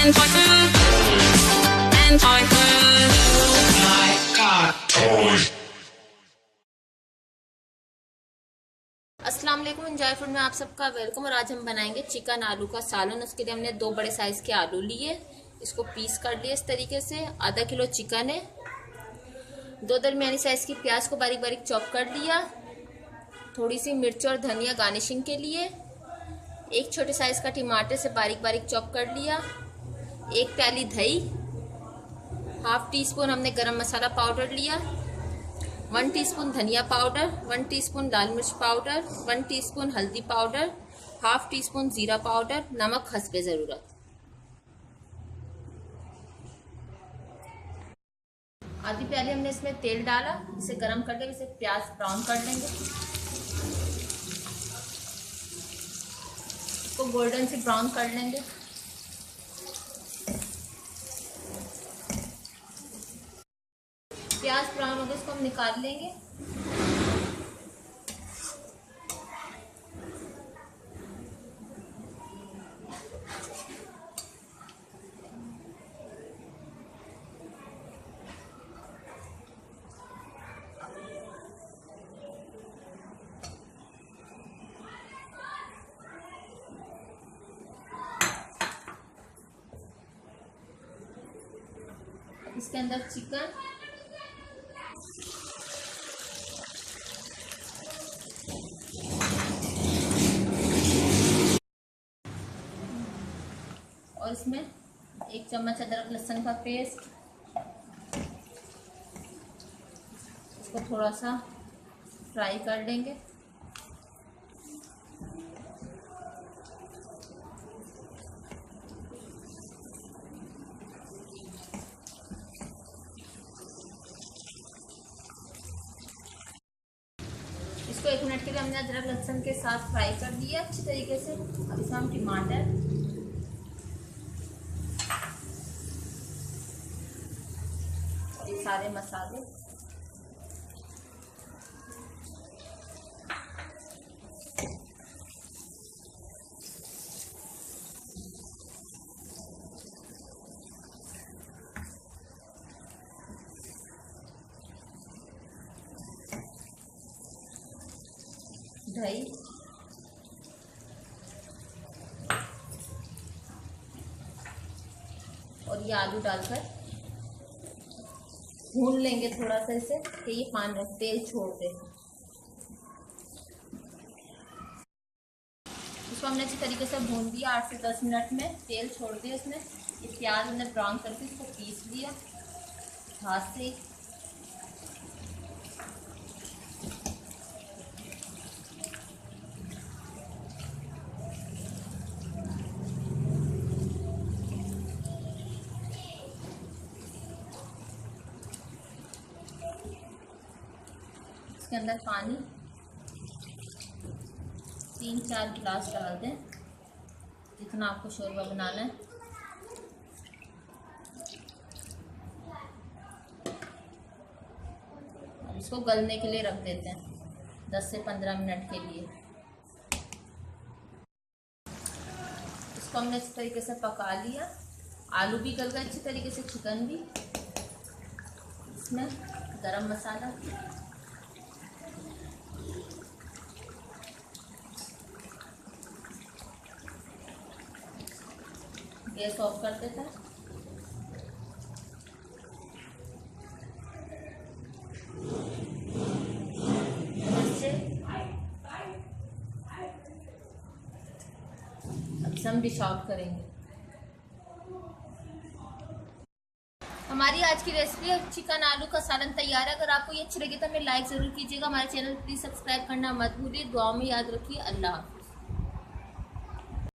enjoy food, enjoy food. My God, toy. अस्सलाम वालेकुम, enjoy food में आप सबका वेलकम। और आज हम बनाएंगे चिकन आलू का सालन। उसके लिए हमने 2 बड़े साइज के आलू लिए, इसको पीस कर लिए इस तरीके से। आधा किलो चिकन है। 2 दरमियानी साइज की प्याज को बारीक बारीक चॉप कर लिया। थोड़ी सी मिर्च और धनिया गार्निशिंग के लिए। 1 छोटे साइज का टमाटर से बारीक बारीक चॉप कर लिया। 1 प्याली दही। हाफ टी स्पून हमने गरम मसाला पाउडर लिया। 1 टीस्पून धनिया पाउडर, 1 टीस्पून लाल मिर्च पाउडर, 1 टीस्पून हल्दी पाउडर, हाफ टी स्पून जीरा पाउडर, नमक हस्बे ज़रूरत। आधी प्याली हमने इसमें तेल डाला, इसे गरम करके इसे प्याज ब्राउन कर लेंगे। इसको गोल्डन से ब्राउन कर लेंगे। प्याज ब्राउन हो गया, इसको हम निकाल लेंगे। इसके अंदर चिकन, और इसमें 1 चम्मच अदरक लहसुन का पेस्ट। इसको थोड़ा सा फ्राई कर लेंगे। इसको 1 मिनट के लिए हमने अदरक लहसुन के साथ फ्राई कर दिया अच्छी तरीके से। अब इसमें हम टमाटर, ये सारे मसाले, दही, और ये आलू डालकर भून लेंगे थोड़ा सा इसे कि ये पानी तेल छोड़ दे। इसको हमने अच्छी तरीके से भून दिया। 8 से 10 मिनट में तेल छोड़ दिया इसमें। ये प्याज हमने ब्राउन करके इसको पीस लिया हाथ से। इसके अंदर पानी 3-4 गिलास डाल दें, जितना आपको शोरबा बनाना है। अब इसको गलने के लिए रख देते हैं 10 से 15 मिनट के लिए। इसको हमने इस तरीके से पका लिया। आलू भी गल गए अच्छी तरीके से, चिकन भी। इसमें गरम मसाला, गैस ऑफ कर देता है। अब हम डिश आउट करेंगे। हमारी आज की रेसिपी चिकन आलू का सालन तैयार है। अगर आपको ये अच्छी लगी तो हमें लाइक ज़रूर कीजिएगा। हमारे चैनल प्लीज़ सब्सक्राइब करना मत भूलिए। दुआ में याद रखिए। अल्लाह।